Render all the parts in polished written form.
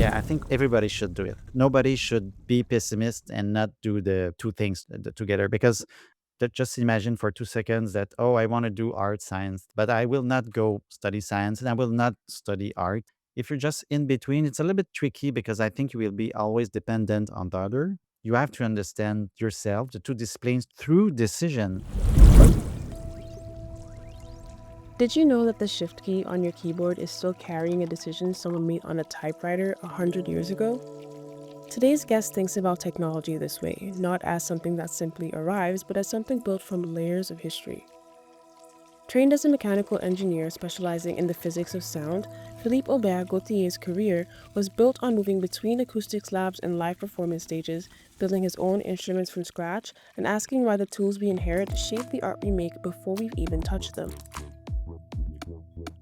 Yeah, I think everybody should do it. Nobody should be pessimist and not do the two things together, because just imagine for 2 seconds that, oh, I want to do art science, but I will not go study science and I will not study art. If you're just in between, it's a little bit tricky because I think you will be always dependent on the other. You have to understand yourself, the two disciplines through decision. Did you know that the shift key on your keyboard is still carrying a decision someone made on a typewriter 100 years ago? Today's guest thinks about technology this way, not as something that simply arrives, but as something built from layers of history. Trained as a mechanical engineer specializing in the physics of sound, Philippe-Aubert Gauthier's career was built on moving between acoustics labs and live performance stages, building his own instruments from scratch, and asking why the tools we inherit shape the art we make before we've even touched them.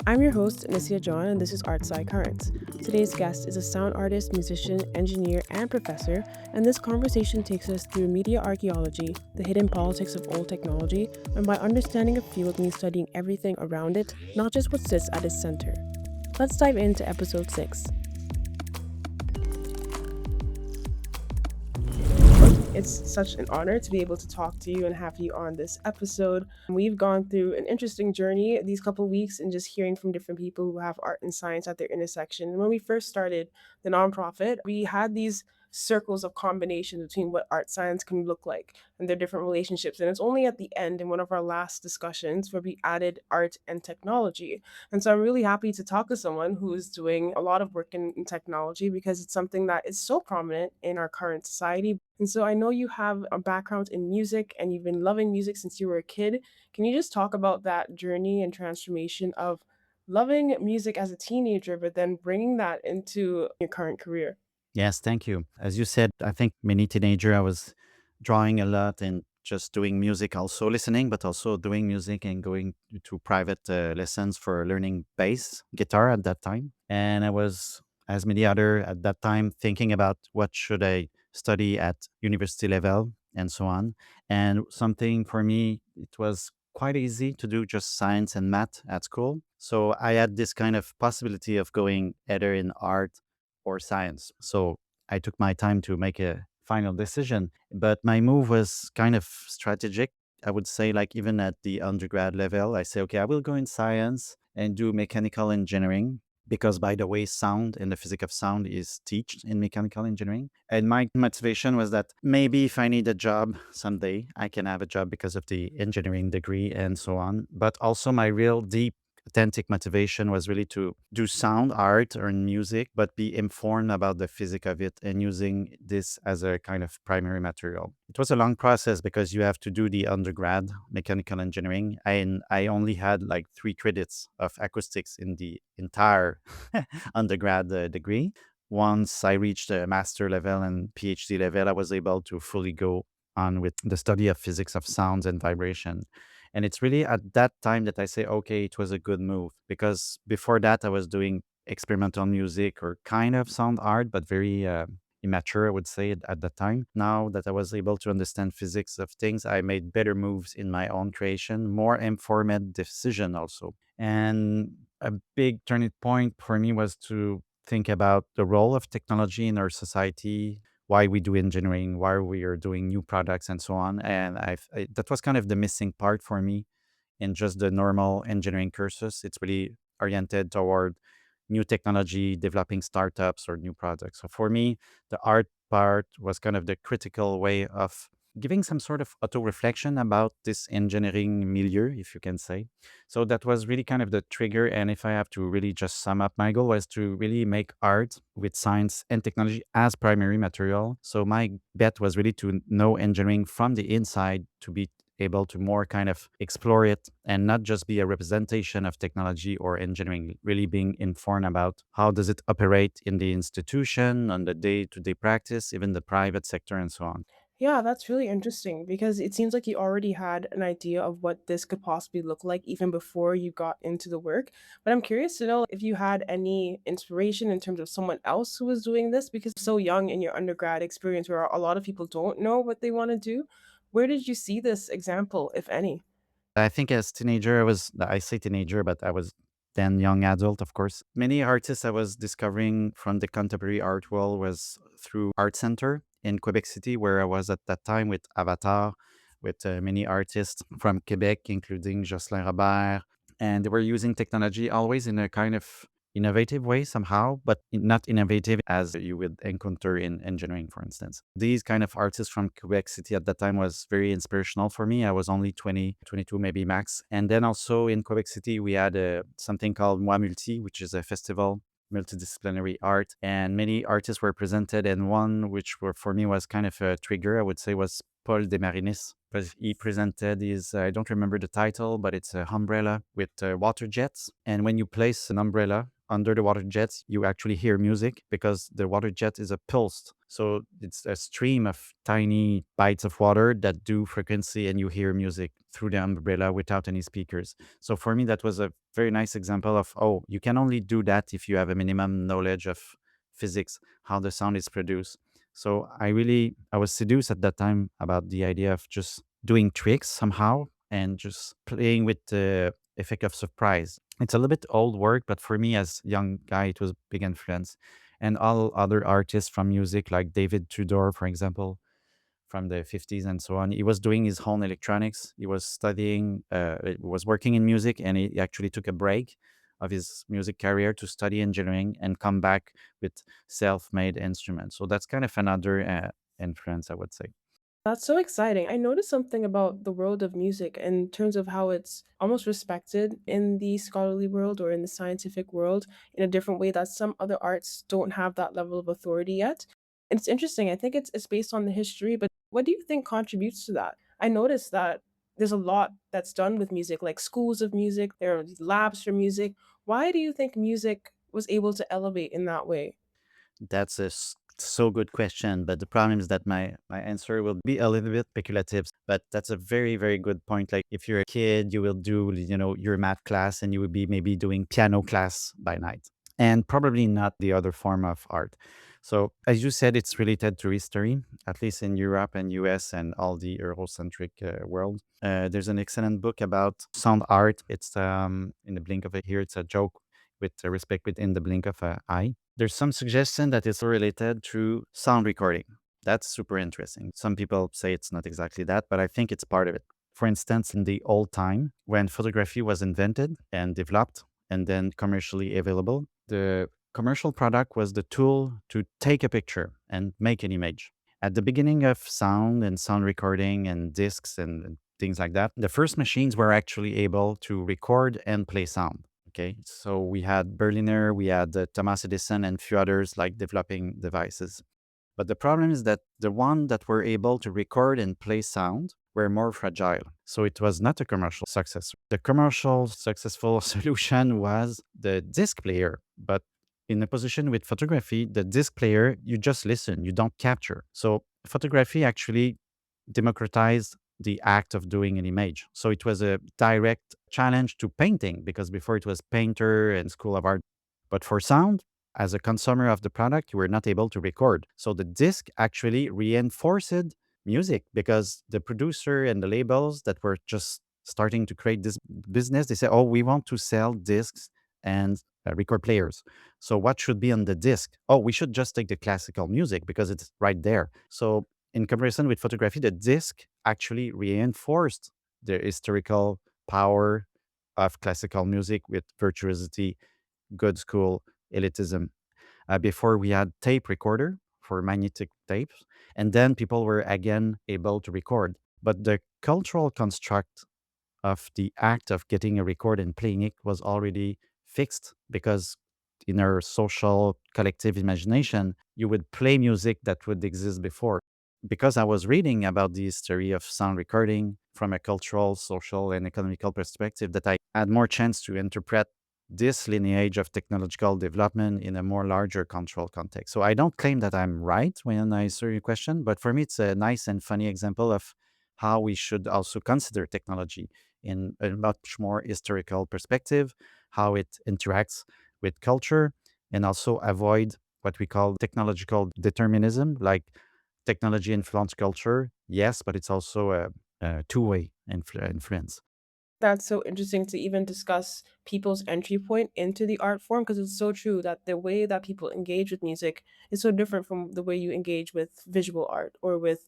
I'm your host, Nicia John, and this is Art-Sci Currents. Today's guest is a sound artist, musician, engineer, and professor, and this conversation takes us through media archaeology, the hidden politics of old technology, and by understanding a field means studying everything around it, not just what sits at its center. Let's dive into episode 6. It's such an honor to be able to talk to you and have you on this episode. We've gone through an interesting journey these couple weeks and just hearing from different people who have art and science at their intersection. And when we first started the nonprofit, we had these circles of combination between what art science can look like and their different relationships. And it's only at the end in one of our last discussions where we added art and technology. And so I'm really happy to talk to someone who is doing a lot of work in technology because it's something that is so prominent in our current society. And so I know you have a background in music and you've been loving music since you were a kid. Can you just talk about that journey and transformation of loving music as a teenager, but then bringing that into your current career? Yes, thank you. As you said, I think many teenager, I was drawing a lot and just doing music, also listening, but also doing music and going to private lessons for learning bass guitar at that time. And I was, as many other at that time, thinking about what should I study at university level and so on. And something for me, it was quite easy to do just science and math at school. So I had this kind of possibility of going either in art or science. So I took my time to make a final decision. But my move was kind of strategic. I would say, like, even at the undergrad level, I say, okay, I will go in science and do mechanical engineering. Because, by the way, sound and the physics of sound is taught in mechanical engineering. And my motivation was that maybe if I need a job someday, I can have a job because of the engineering degree and so on. But also, my real deep authentic motivation was really to do sound art or music, but be informed about the physics of it and using this as a kind of primary material. It was a long process because you have to do the undergrad mechanical engineering, and I only had like 3 credits of acoustics in the entire undergrad degree. Once I reached the master level and PhD level, I was able to fully go on with the study of physics of sounds and vibration. And it's really at that time that I say, okay, it was a good move. Because before that, I was doing experimental music or kind of sound art, but very immature, I would say, at that time. Now that I was able to understand physics of things, I made better moves in my own creation, more informed decision also. And a big turning point for me was to think about the role of technology in our society, why we do engineering, why we are doing new products, and so on. And that was kind of the missing part for me in just the normal engineering courses. It's really oriented toward new technology, developing startups or new products. So for me, the art part was kind of the critical way of giving some sort of auto reflection about this engineering milieu, if you can say. So that was really kind of the trigger. And if I have to really just sum up, my goal was to really make art with science and technology as primary material. So my bet was really to know engineering from the inside, to be able to more kind of explore it and not just be a representation of technology or engineering, really being informed about how does it operate in the institution, on the day-to-day practice, even the private sector and so on. Yeah, that's really interesting because it seems like you already had an idea of what this could possibly look like even before you got into the work. But I'm curious to know if you had any inspiration in terms of someone else who was doing this because so young in your undergrad experience where a lot of people don't know what they want to do. Where did you see this example, if any? I think as teenager, I say teenager, but I was then young adult, of course. Many artists I was discovering from the contemporary art world was through Art Center in Quebec City, where I was at that time with Avatar, with many artists from Quebec, including Jocelyn Robert. And they were using technology always in a kind of innovative way somehow, but not innovative as you would encounter in engineering, for instance. These kind of artists from Quebec City at that time was very inspirational for me. I was only 20, 22 maybe max. And then also in Quebec City, we had something called Moi Multi, which is a festival, multidisciplinary art, and many artists were presented, and one which were for me was kind of a trigger, I would say, was Paul Desmarinis, because he presented his, I don't remember the title, but it's a umbrella with water jets. And when you place an umbrella under the water jets, you actually hear music because the water jet is a pulsed. So it's a stream of tiny bites of water that do frequency, and you hear music through the umbrella without any speakers. So for me, that was a very nice example of, oh, you can only do that if you have a minimum knowledge of physics, how the sound is produced. So I was seduced at that time about the idea of just doing tricks somehow and just playing with the effect of surprise. It's a little bit old work, but for me as young guy, it was big influence. And all other artists from music, like David Tudor, for example, from the 50s and so on. He was doing his own electronics. He was studying, was working in music, and he actually took a break of his music career to study engineering and come back with self-made instruments. So that's kind of another influence, I would say. That's so exciting. I noticed something about the world of music in terms of how it's almost respected in the scholarly world or in the scientific world in a different way that some other arts don't have that level of authority yet. And it's interesting. I think it's based on the history, but what do you think contributes to that? I noticed that there's a lot that's done with music, like schools of music, there are these labs for music. Why do you think music was able to elevate in that way? That's a so good question, but the problem is that my answer will be a little bit speculative. But that's a very very good point. Like if you're a kid, you will do your math class, and you will be maybe doing piano class by night, and probably not the other form of art. So as you said, it's related to history, at least in Europe and US and all the Eurocentric world. There's an excellent book about sound art. It's in the blink of a here. It's a joke with respect within the blink of an eye. There's some suggestion that it's related to sound recording. That's super interesting. Some people say it's not exactly that, but I think it's part of it. For instance, in the old time, when photography was invented and developed and then commercially available, the commercial product was the tool to take a picture and make an image. At the beginning of sound and sound recording and discs and things like that, the first machines were actually able to record and play sound. Okay, so we had Berliner, we had Thomas Edison, and few others like developing devices. But the problem is that the one that were able to record and play sound were more fragile. So it was not a commercial success. The commercial successful solution was the disc player. But in a position with photography, the disc player, you just listen, you don't capture. So photography actually democratized the act of doing an image. So it was a direct challenge to painting because before it was painter and school of art. But for sound, as a consumer of the product, you were not able to record. So the disc actually reinforced music because the producer and the labels that were just starting to create this business, they said, oh, we want to sell discs and record players. So what should be on the disc? Oh, we should just take the classical music because it's right there. So in comparison with photography, the disc actually reinforced the historical power of classical music with virtuosity, good school, elitism. Before we had tape recorder for magnetic tapes, and then people were again able to record. But the cultural construct of the act of getting a record and playing it was already fixed because in our social collective imagination, you would play music that would exist before. Because I was reading about the history of sound recording from a cultural, social, and economical perspective, that I had more chance to interpret this lineage of technological development in a more larger cultural context. So I don't claim that I'm right when I answer your question, but for me, it's a nice and funny example of how we should also consider technology in a much more historical perspective, how it interacts with culture, and also avoid what we call technological determinism, like technology influence culture, yes, but it's also a two-way influence. That's so interesting to even discuss people's entry point into the art form, because it's so true that the way that people engage with music is so different from the way you engage with visual art or with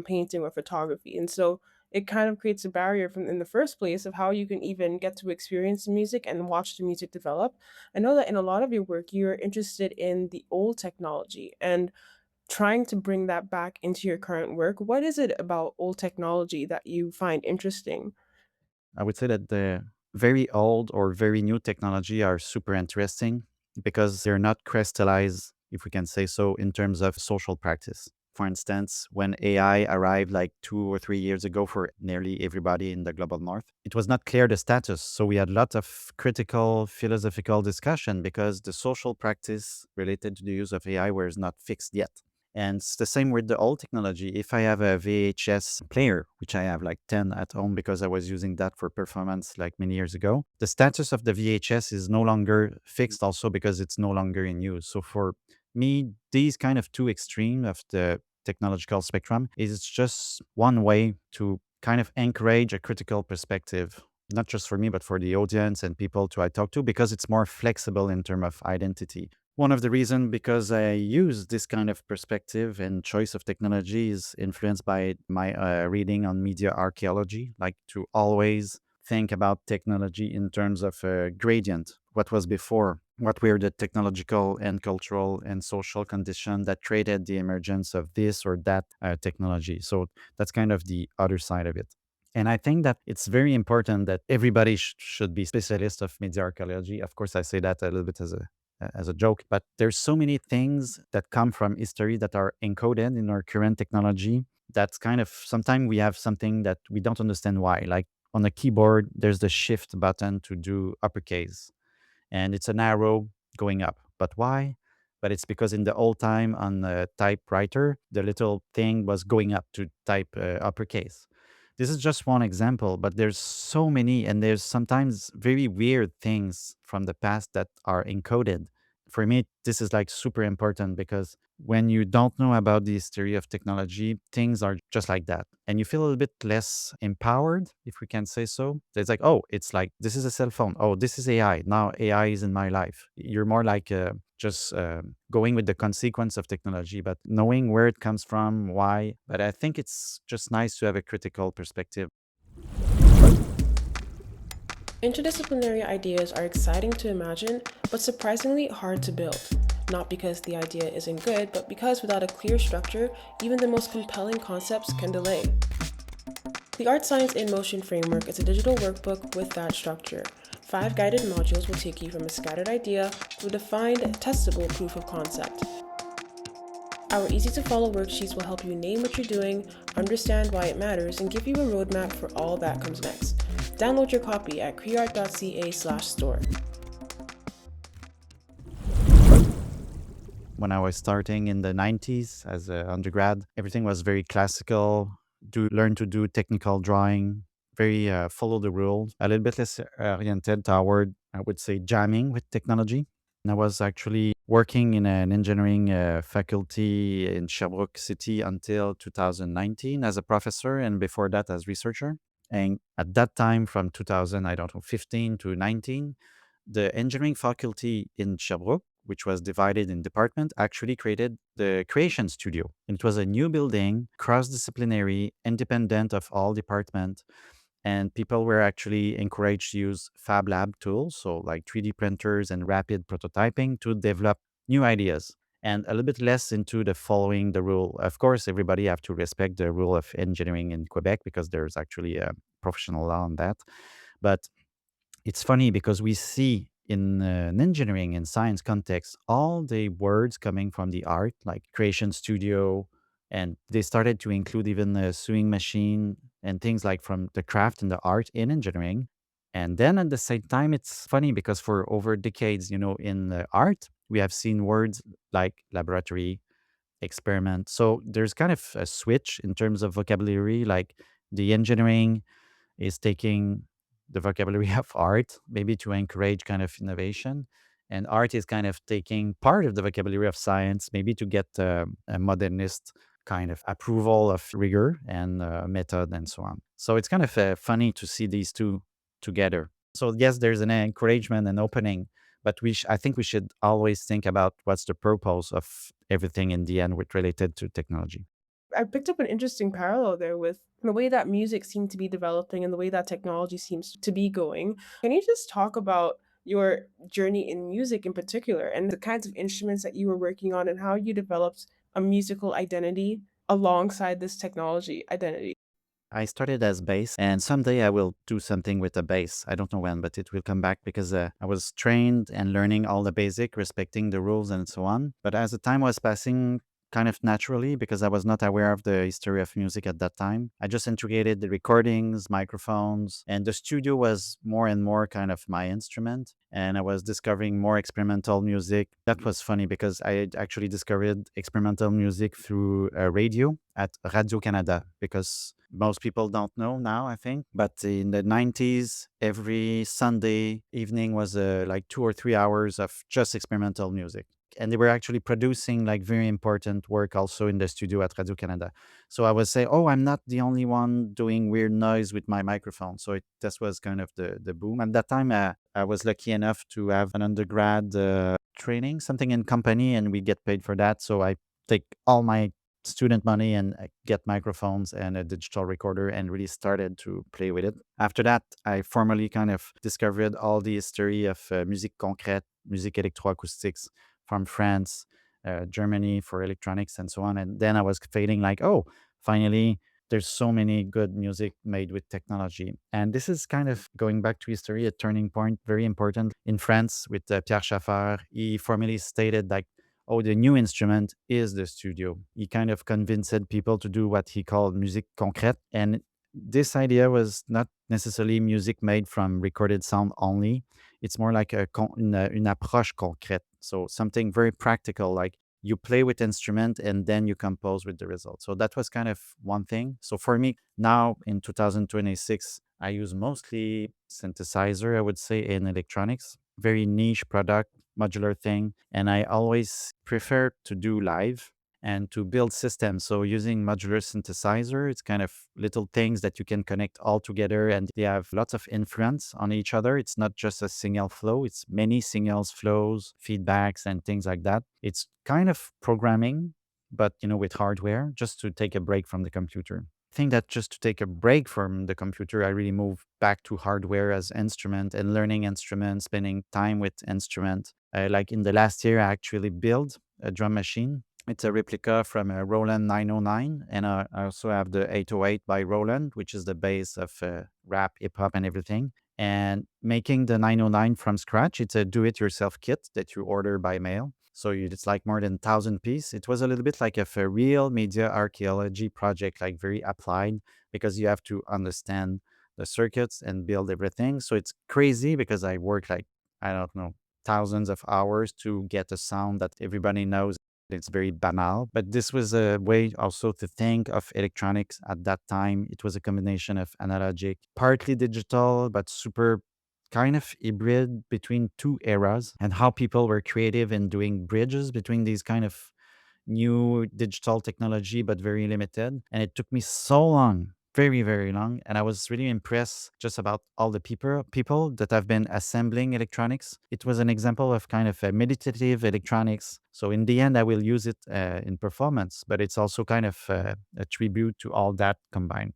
painting or photography. And so it kind of creates a barrier from in the first place of how you can even get to experience the music and watch the music develop. I know that in a lot of your work, you're interested in the old technology and trying to bring that back into your current work. What is it about old technology that you find interesting? I would say that the very old or very new technology are super interesting because they're not crystallized, if we can say so, in terms of social practice. For instance, when AI arrived like 2 or 3 years ago for nearly everybody in the global north, it was not clear the status. So we had a lot of critical philosophical discussion because the social practice related to the use of AI was not fixed yet. And it's the same with the old technology. If I have a VHS player, which I have like 10 at home because I was using that for performance like many years ago, the status of the VHS is no longer fixed also because it's no longer in use. So for me, these kind of two extreme of the technological spectrum is just one way to kind of encourage a critical perspective, not just for me, but for the audience and people to I talk to, because it's more flexible in terms of identity. One of the reasons because I use this kind of perspective and choice of technology is influenced by my reading on media archaeology, like to always think about technology in terms of a gradient. What was before? What were the technological and cultural and social conditions that created the emergence of this or that technology? So that's kind of the other side of it. And I think that it's very important that everybody should be specialist of media archaeology. Of course, I say that a little bit as a joke, but there's so many things that come from history that are encoded in our current technology. That's kind of sometimes we have something that we don't understand why. Like on the keyboard, there's the shift button to do uppercase, and it's an arrow going up. But why? But it's because in the old time on the typewriter, the little thing was going up to type uppercase. This is just one example, but there's so many, and there's sometimes very weird things from the past that are encoded. For me, this is like super important because when you don't know about the history of technology, things are just like that. And you feel a little bit less empowered, if we can say so. It's like, oh, it's like, this is a cell phone. Oh, this is AI. Now AI is in my life. You're more like just going with the consequence of technology, but knowing where it comes from, why. But I think it's just nice to have a critical perspective. Interdisciplinary ideas are exciting to imagine, but surprisingly hard to build. Not because the idea isn't good, but because without a clear structure, even the most compelling concepts can delay. The Art Science in Motion framework is a digital workbook with that structure. 5 guided modules will take you from a scattered idea to a defined, testable proof of concept. Our easy to follow worksheets will help you name what you're doing, understand why it matters, and give you a roadmap for all that comes next. Download your copy at creart.ca/store. When I was starting in the 90s as an undergrad, everything was very classical. Do learn to do technical drawing, very follow the rules, a little bit less oriented toward, I would say, jamming with technology. And I was actually working in an engineering faculty in Sherbrooke City until 2019 as a professor, and before that as researcher. And at that time, from 2000, I don't know, 15 to 19, the engineering faculty in Sherbrooke, which was divided in department, actually created the creation studio. And it was a new building, cross-disciplinary, independent of all department. And people were actually encouraged to use Fab Lab tools, so like 3D printers and rapid prototyping to develop new ideas. And a little bit less into the following the rule. Of course, everybody have to respect the rule of engineering in Quebec because there's actually a professional law on that. But it's funny because we see in an engineering and science context all the words coming from the art, like creation studio, and they started to include even the sewing machine and things like from the craft and the art in engineering. And then at the same time, it's funny because for over decades, in the art, we have seen words like laboratory, experiment. So there's kind of a switch in terms of vocabulary, like the engineering is taking the vocabulary of art, maybe to encourage kind of innovation. And art is kind of taking part of the vocabulary of science, maybe to get a modernist kind of approval of rigor and method and so on. So it's kind of funny to see these two. together. So yes, there's an encouragement and opening, but I think we should always think about what's the purpose of everything in the end with related to technology. I picked up an interesting parallel there with the way that music seemed to be developing and the way that technology seems to be going. Can you just talk about your journey in music in particular and the kinds of instruments that you were working on and how you developed a musical identity alongside this technology identity? I started as bass, and someday I will do something with the bass. I don't know when, but it will come back because I was trained and learning all the basic, respecting the rules and so on. But as the time was passing, kind of naturally, because I was not aware of the history of music at that time, I just integrated the recordings, microphones, and the studio was more and more kind of my instrument. And I was discovering more experimental music. That was funny because I had actually discovered experimental music through radio at Radio Canada because most people don't know now, I think. But in the 90s, every Sunday evening was like 2 or 3 hours of just experimental music. And they were actually producing like very important work also in the studio at Radio Canada. So I was saying, oh, I'm not the only one doing weird noise with my microphone. So this was kind of the boom. At that time, I was lucky enough to have an undergrad training, something in company, and we get paid for that. So I take all my student money and get microphones and a digital recorder and really started to play with it. After that, I formally kind of discovered all the history of musique concrète, musique electroacoustics from France, Germany for electronics and so on. And then I was feeling like, oh, finally, there's so many good music made with technology. And this is kind of going back to history, a turning point, very important in France with Pierre Schaeffer. He formally stated like, oh, the new instrument is the studio. He kind of convinced people to do what he called musique concrète. And this idea was not necessarily music made from recorded sound only. It's more like une approche concrète. So something very practical, like you play with instrument and then you compose with the result. So that was kind of one thing. So for me now in 2026, I use mostly synthesizer, I would say, in electronics, very niche product, modular thing. And I always prefer to do live and to build systems. So using modular synthesizer, it's kind of little things that you can connect all together and they have lots of influence on each other. It's not just a signal flow, it's many signals, flows, feedbacks, and things like that. It's kind of programming, but with hardware, just to take a break from the computer. I think that just to take a break from the computer, I really moved back to hardware as instrument and learning instruments, spending time with instrument. Like in the last year, I actually built a drum machine. It's a replica from a Roland 909, and I also have the 808 by Roland, which is the base of rap, hip hop, and everything. And making the 909 from scratch, it's a do-it-yourself kit that you order by mail. So it's like more than 1,000 pieces. It was a little bit like a real media archaeology project, like very applied, because you have to understand the circuits and build everything. So it's crazy because I work like, I don't know, thousands of hours to get a sound that everybody knows. It's very banal, but this was a way also to think of electronics at that time. It was a combination of analogic, partly digital, but super kind of hybrid between two eras, and how people were creative in doing bridges between these kind of new digital technology, but very limited. And it took me so long, very, very long. And I was really impressed just about all the people that have been assembling electronics. It was an example of kind of a meditative electronics. So in the end, I will use it in performance, but it's also kind of a tribute to all that combined.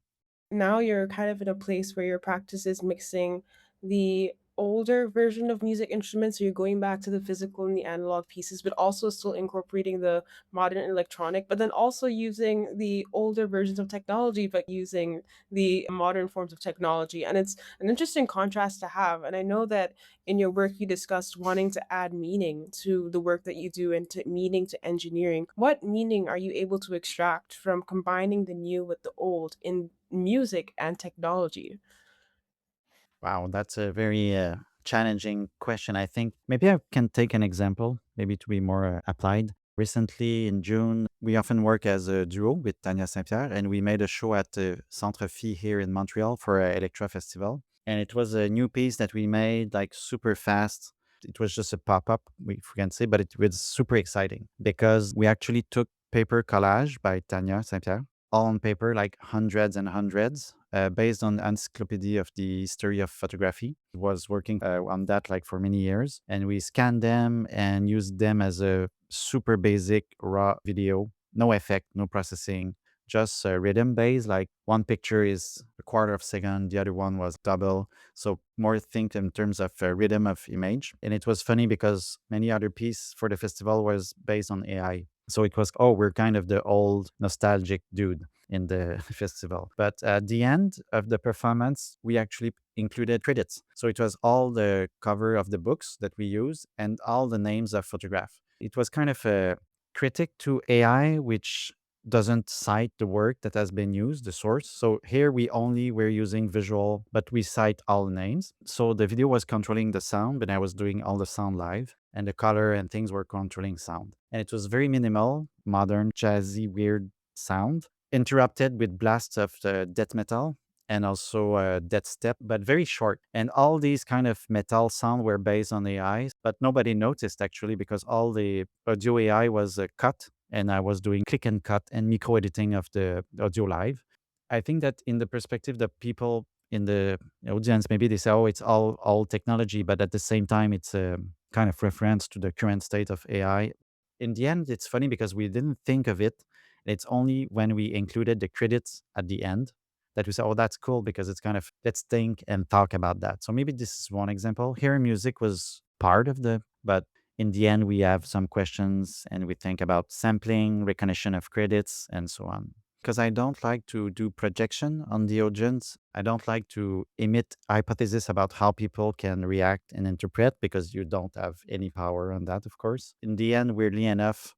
Now you're kind of in a place where your practice is mixing the older version of music instruments, so you're going back to the physical and the analog pieces, but also still incorporating the modern electronic, but then also using the older versions of technology, but using the modern forms of technology. And it's an interesting contrast to have. And I know that in your work, you discussed wanting to add meaning to the work that you do and to meaning to engineering. What meaning are you able to extract from combining the new with the old in music and technology? Wow, that's a very challenging question. I think maybe I can take an example, maybe to be more applied. Recently in June, we often work as a duo with Tanya St-Pierre, and we made a show at the Centre Phi here in Montreal for a Electra Festival. And it was a new piece that we made like super fast. It was just a pop up, we can say, but it was super exciting because we actually took paper collage by Tanya St-Pierre, all on paper, like hundreds and hundreds, based on encyclopedia of the history of photography. Was working on that like for many years, and we scanned them and used them as a super basic raw video, no effect, no processing, just rhythm based. Like one picture is a quarter of a second, the other one was double. So more think in terms of rhythm of image. And it was funny because many other piece for the festival was based on AI. So it was, oh, we're kind of the old nostalgic dude in the festival. But at the end of the performance, we actually included credits. So it was all the cover of the books that we use and all the names of photograph. It was kind of a critic to AI, which doesn't cite the work that has been used, the source. So here we're using visual, but we cite all the names. So the video was controlling the sound, but I was doing all the sound live, and the color and things were controlling sound. And it was very minimal, modern, jazzy, weird sound, interrupted with blasts of death metal and also death step, but very short. And all these kind of metal sound were based on AI, but nobody noticed actually because all the audio AI was cut, and I was doing click and cut and micro editing of the audio live. I think that in the perspective that people in the audience, maybe they say, oh, it's all technology, but at the same time, it's a kind of reference to the current state of AI. In the end, it's funny because we didn't think of it. It's only when we included the credits at the end that we say, oh, that's cool because it's kind of, let's think and talk about that. So maybe this is one example. Here, music was part of the, but in the end, we have some questions and we think about sampling, recognition of credits, and so on. Because I don't like to do projection on the audience. I don't like to emit hypotheses about how people can react and interpret because you don't have any power on that, of course. In the end, weirdly enough,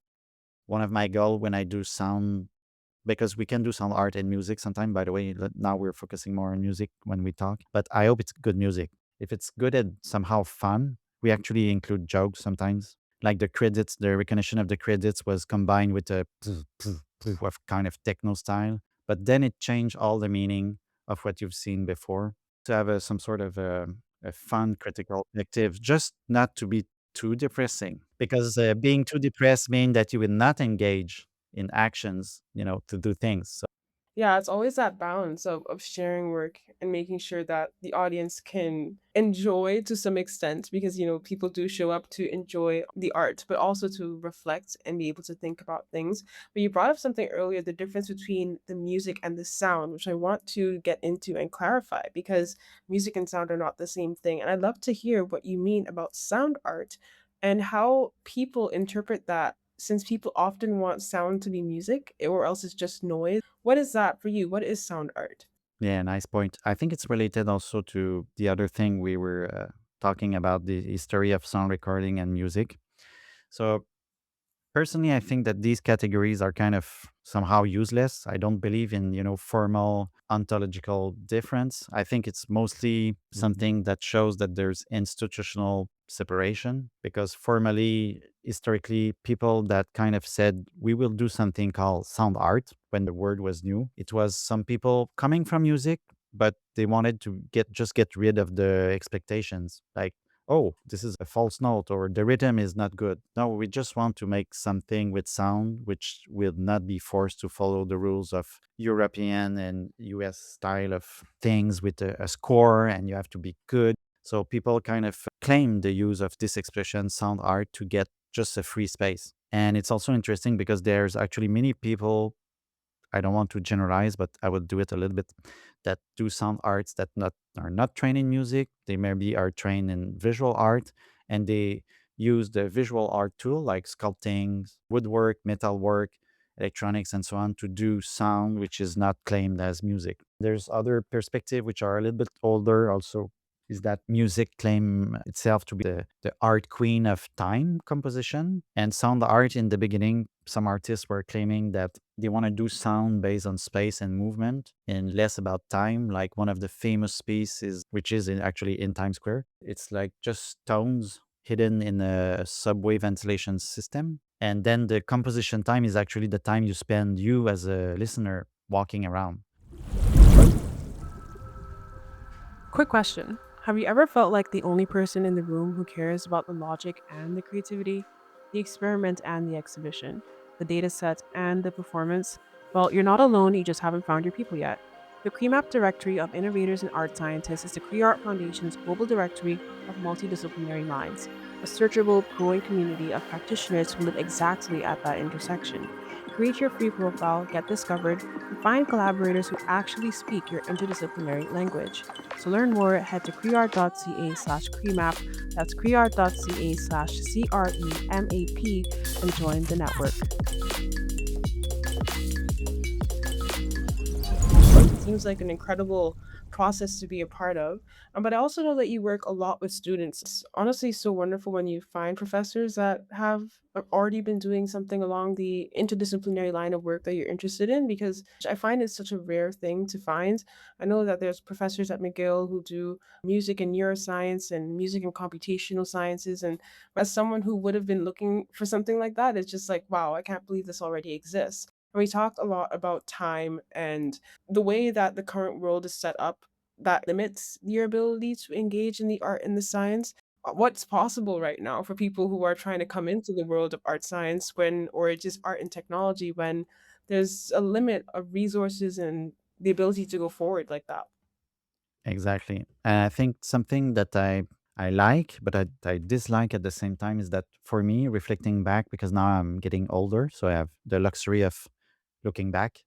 one of my goals when I do sound, because we can do sound art and music sometime, by the way, now we're focusing more on music when we talk, but I hope it's good music. If it's good and somehow fun, we actually include jokes sometimes. Like the credits, the recognition of the credits was combined with a of kind of techno style, but then it changed all the meaning of what you've seen before to have some sort of a fun critical perspective, just not to be too depressing. Because being too depressed means that you will not engage in actions, to do things. So Yeah, it's always that balance of sharing work and making sure that the audience can enjoy to some extent because, people do show up to enjoy the art, but also to reflect and be able to think about things. But you brought up something earlier, the difference between the music and the sound, which I want to get into and clarify because music and sound are not the same thing. And I'd love to hear what you mean about sound art and how people interpret that since people often want sound to be music or else it's just noise. What is that for you? What is sound art? yeah, nice point. I think it's related also to the other thing we were talking about, the history of sound recording and music. So personally, I think that these categories are kind of somehow useless. I don't believe in, formal ontological difference. I think it's mostly something that shows that there's institutional separation because formally, historically, people that kind of said, we will do something called sound art when the word was new. It was some people coming from music, but they wanted to get rid of the expectations. Like, oh, this is a false note or the rhythm is not good. No, we just want to make something with sound which will not be forced to follow the rules of European and US style of things with a score and you have to be good. So people kind of claim the use of this expression, sound art, to get just a free space. And it's also interesting because there's actually many people, I don't want to generalize, but I will do it a little bit, that do sound arts that not are not trained in music. They maybe are trained in visual art and they use the visual art tool like sculpting, woodwork, metalwork, electronics, and so on to do sound which is not claimed as music. There's other perspective which are a little bit older also, is that music claim itself to be the art queen of time composition. And sound art in the beginning, some artists were claiming that they want to do sound based on space and movement and less about time. Like one of the famous pieces, which is actually in Times Square, it's like just tones hidden in a subway ventilation system. And then the composition time is actually the time you spend, you as a listener, walking around. Quick question. Have you ever felt like the only person in the room who cares about the logic and the creativity, the experiment and the exhibition, the data set and the performance? Well, you're not alone, you just haven't found your people yet. The CREMAP Directory of Innovators and Art Scientists is the CreArt Foundation's global directory of multidisciplinary minds, a searchable, growing community of practitioners who live exactly at that intersection. Create your free profile, get discovered, and find collaborators who actually speak your interdisciplinary language. To learn more, head to creart.ca/cremap, that's creart.ca/CREMAP, and join the network. Seems like an incredible process to be a part of. But I also know that you work a lot with students. It's honestly so wonderful when you find professors that have already been doing something along the interdisciplinary line of work that you're interested in, because I find it's such a rare thing to find. I know that there's professors at McGill who do music and neuroscience and music and computational sciences. And as someone who would have been looking for something like that, it's just like, wow, I can't believe this already exists. And we talked a lot about time and the way that the current world is set up that limits your ability to engage in the art and the science. What's possible right now for people who are trying to come into the world of art science when, or just art and technology, when there's a limit of resources and the ability to go forward like that? Exactly. And I think something that I like, but I dislike at the same time is that for me, reflecting back, because now I'm getting older, so I have the luxury of looking back.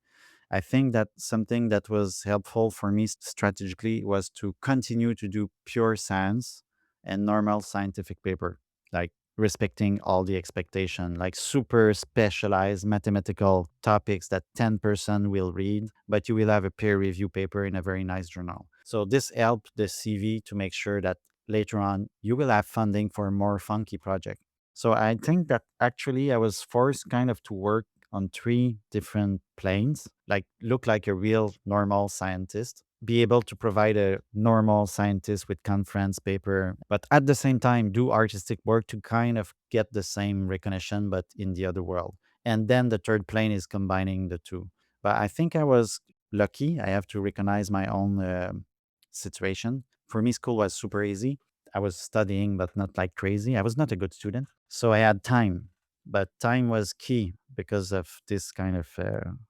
I think that something that was helpful for me strategically was to continue to do pure science and normal scientific paper, like respecting all the expectation, like super specialized mathematical topics that 10% will read, but you will have a peer review paper in a very nice journal. So this helped the CV to make sure that later on you will have funding for a more funky project. So I think that actually I was forced kind of to work on three different planes, like look like a real normal scientist, be able to provide a normal scientist with conference paper, but at the same time do artistic work to kind of get the same recognition, but in the other world. And then the third plane is combining the two. But I think I was lucky. I have to recognize my own situation. For me, school was super easy. I was studying, but not like crazy. I was not a good student. So I had time, but time was key because of this kind of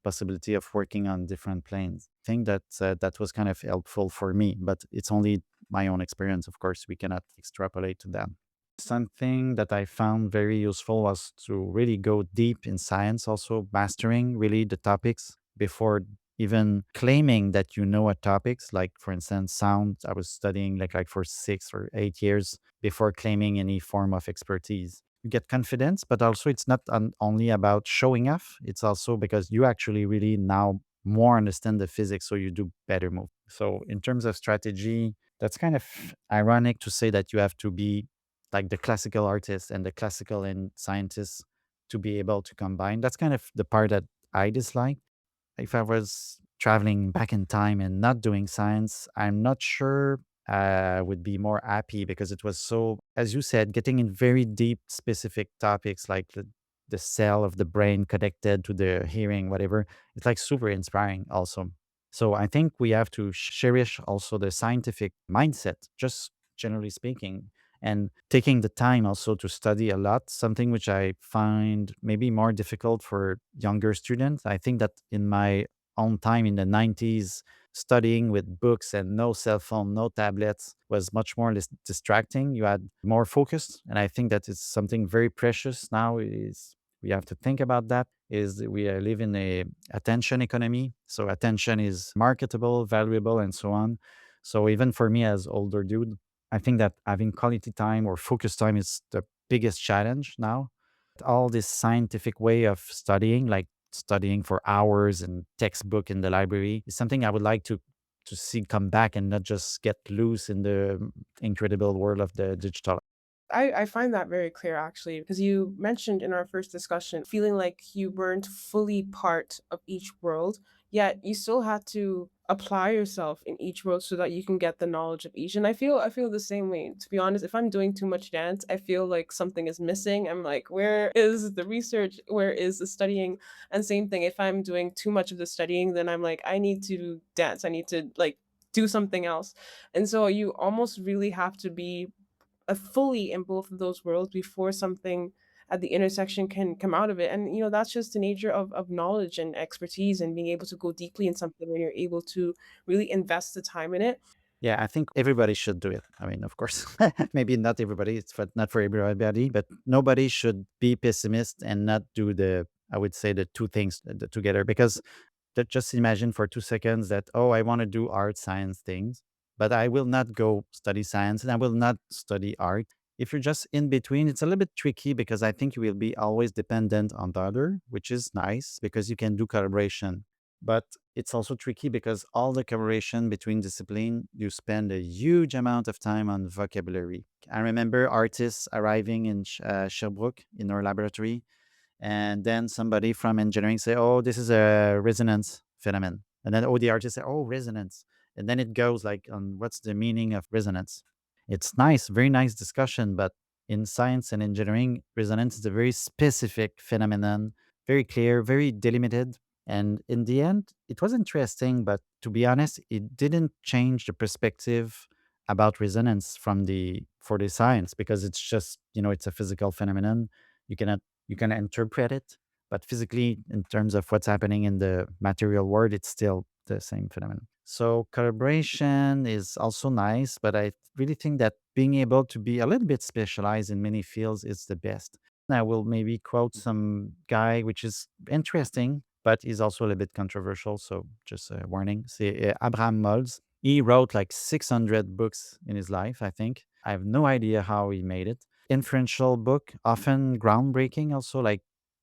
possibility of working on different planes. I think that that was kind of helpful for me, but it's only my own experience. Of course, we cannot extrapolate to them. Something that I found very useful was to really go deep in science, also mastering really the topics before even claiming that you know a topics. Like for instance, sound. I was studying like for 6 or 8 years before claiming any form of expertise. You get confidence, but also it's not only about showing off. It's also because you actually really now more understand the physics, so you do better move. So in terms of strategy, that's kind of ironic to say that you have to be like the classical artist and the classical and scientists to be able to combine. That's kind of the part that I dislike. If I was traveling back in time and not doing science, I'm not sure I would be more happy because it was so, as you said, getting in very deep, specific topics like the cell of the brain connected to the hearing, whatever. It's like super inspiring also. So I think we have to cherish also the scientific mindset, just generally speaking, and taking the time also to study a lot, something which I find maybe more difficult for younger students. I think that in my own time in the 90s, studying with books and no cell phone, no tablets was much more distracting. You had more focus. And I think that is something very precious now is we have to think about that is we live in a attention economy. So attention is marketable, valuable, and so on. So even for me as older dude, I think that having quality time or focus time is the biggest challenge now. All this scientific way of studying, like studying for hours and textbook in the library, is something I would like to see come back and not just get loose in the incredible world of the digital. I find that very clear actually, because you mentioned in our first discussion feeling like you weren't fully part of each world, yet you still had to apply yourself in each world so that you can get the knowledge of each. And I feel the same way. To be honest, if I'm doing too much dance, I feel like something is missing. I'm like, where is the research? Where is the studying? And same thing, if I'm doing too much of the studying, then I'm like, I need to dance. I need to like do something else. And so you almost really have to be fully in both of those worlds before something. at the intersection can come out of it. And that's just the nature of knowledge and expertise, and being able to go deeply in something when you're able to really invest the time in it. Yeah, I think everybody should do it. I mean, of course, maybe not everybody, not for everybody, but nobody should be pessimist and not do I would say, the two things together. Because just imagine for 2 seconds that, oh, I want to do art science things, but I will not go study science and I will not study art. If you're just in between, it's a little bit tricky because I think you will be always dependent on the other, which is nice because you can do collaboration. But it's also tricky because all the collaboration between discipline, you spend a huge amount of time on vocabulary. I remember artists arriving in Sherbrooke in our laboratory, and then somebody from engineering say, "Oh, this is a resonance phenomenon," and then the artist say, "Oh, resonance," and then it goes like on what's the meaning of resonance. It's nice, very nice discussion, but in science and engineering, resonance is a very specific phenomenon, very clear, very delimited. And in the end, it was interesting, but to be honest, it didn't change the perspective about resonance for the science, because it's just, it's a physical phenomenon. You cannot you can interpret it, but physically, in terms of what's happening in the material world, it's still the same phenomenon. So collaboration is also nice, but I really think that being able to be a little bit specialized in many fields is the best. I will maybe quote some guy which is interesting, but is also a little bit controversial. So just a warning. C'est Abraham Molds. He wrote like 600 books in his life, I think. I have no idea how he made it. Influential book, often groundbreaking. Also, like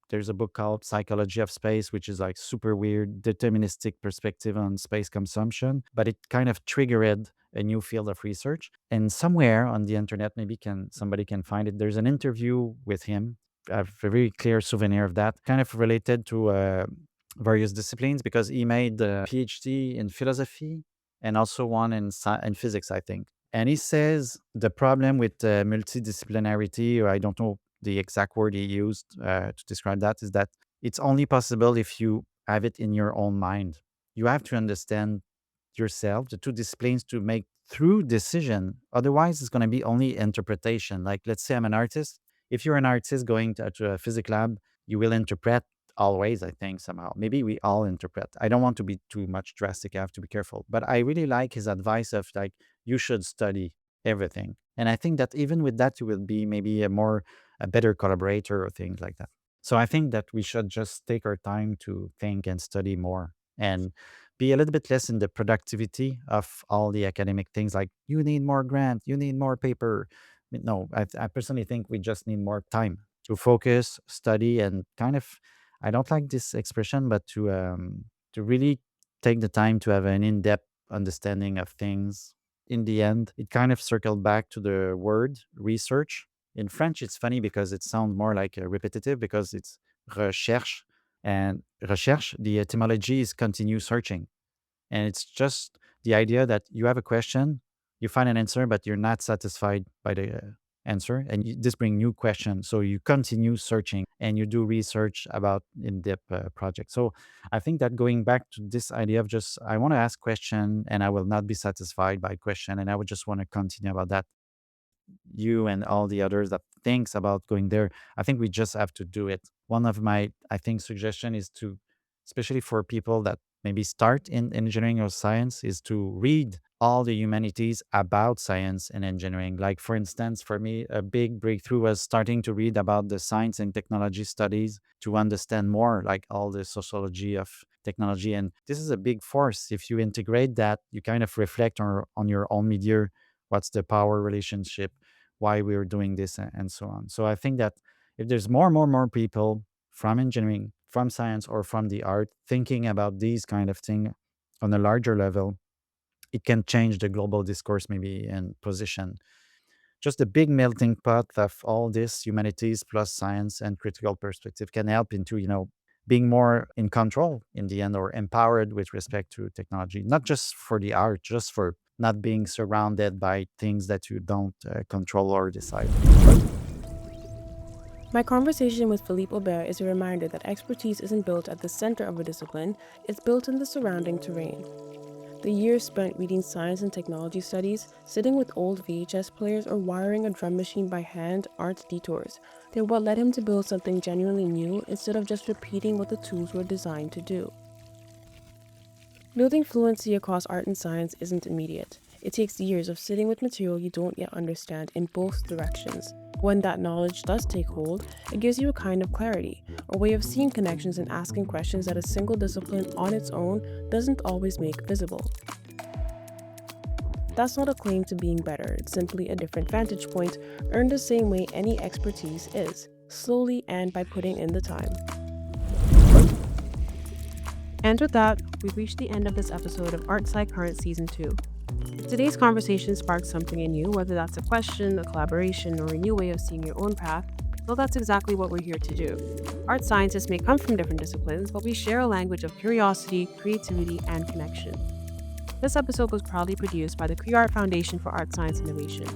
there's a book called Psychology of Space, which is like super weird, deterministic perspective on space consumption, but it kind of triggered a new field of research. And somewhere on the internet, maybe somebody can find it. There's an interview with him. I have a very clear souvenir of that, kind of related to various disciplines, because he made a PhD in philosophy and also one in physics, I think. And he says the problem with multidisciplinarity, or I don't know the exact word he used to describe that, is that it's only possible if you have it in your own mind. You have to understand yourself, the two disciplines, to make through decision. Otherwise, it's going to be only interpretation. Like, let's say I'm an artist. If you're an artist going to a physics lab, you will interpret always, I think, somehow. Maybe we all interpret. I don't want to be too much drastic. I have to be careful. But I really like his advice of like, you should study everything. And I think that even with that, you will be maybe a better collaborator or things like that. So I think that we should just take our time to think and study more, and be a little bit less in the productivity of all the academic things, like you need more grant, you need more paper. No, I personally think we just need more time to focus, study, and kind of, I don't like this expression, but to really take the time to have an in-depth understanding of things. In the end, it kind of circled back to the word research. In French, it's funny because it sounds more like repetitive, because it's recherche. And recherche, the etymology is continue searching. And it's just the idea that you have a question, you find an answer, but you're not satisfied by the answer. And this brings new questions. So you continue searching and you do research about in-depth projects. So I think that going back to this idea of just, I want to ask question and I will not be satisfied by question. And I would just want to continue about that. You and all the others that thinks about going there, I think we just have to do it. One of my, I think, suggestion is to, especially for people that maybe start in engineering or science, is to read all the humanities about science and engineering. Like, for instance, for me, a big breakthrough was starting to read about the science and technology studies to understand more, like all the sociology of technology. And this is a big force. If you integrate that, you kind of reflect on your own milieu, what's the power relationship, why we're doing this, and so on. So I think that if there's more people from engineering, from science, or from the art thinking about these kind of thing on a larger level, it can change the global discourse maybe and position. Just a big melting pot of all this humanities plus science and critical perspective can help into, being more in control in the end, or empowered with respect to technology, not just for the art, just for not being surrounded by things that you don't control or decide. My conversation with Philippe-Aubert is a reminder that expertise isn't built at the center of a discipline, it's built in the surrounding terrain. The years spent reading science and technology studies, sitting with old VHS players, or wiring a drum machine by hand aren't detours. They're what led him to build something genuinely new instead of just repeating what the tools were designed to do. Building fluency across art and science isn't immediate. It takes years of sitting with material you don't yet understand in both directions. When that knowledge does take hold, it gives you a kind of clarity, a way of seeing connections and asking questions that a single discipline on its own doesn't always make visible. That's not a claim to being better, it's simply a different vantage point, earned the same way any expertise is, slowly and by putting in the time. And with that, we've reached the end of this episode of Art-Sci Currents Season 2. If today's conversation sparked something in you, whether that's a question, a collaboration, or a new way of seeing your own path, well, that's exactly what we're here to do. Art scientists may come from different disciplines, but we share a language of curiosity, creativity, and connection. This episode was proudly produced by the CreArt Foundation for Art Science Innovation.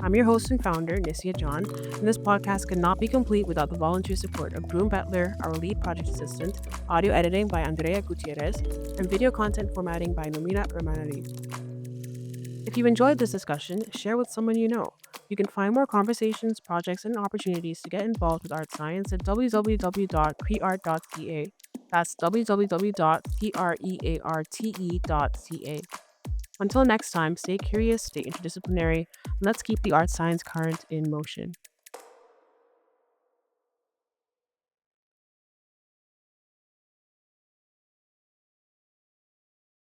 I'm your host and founder, Nicia John, and this podcast could not be complete without the volunteer support of Broom Bettler, our lead project assistant, audio editing by Andrea Gutierrez, and video content formatting by Nomina Hermanariz. If you enjoyed this discussion, share with someone you know. You can find more conversations, projects, and opportunities to get involved with art science at www.creart.ca. That's www.crearte.ca. Until next time, stay curious, stay interdisciplinary, and let's keep the art science current in motion.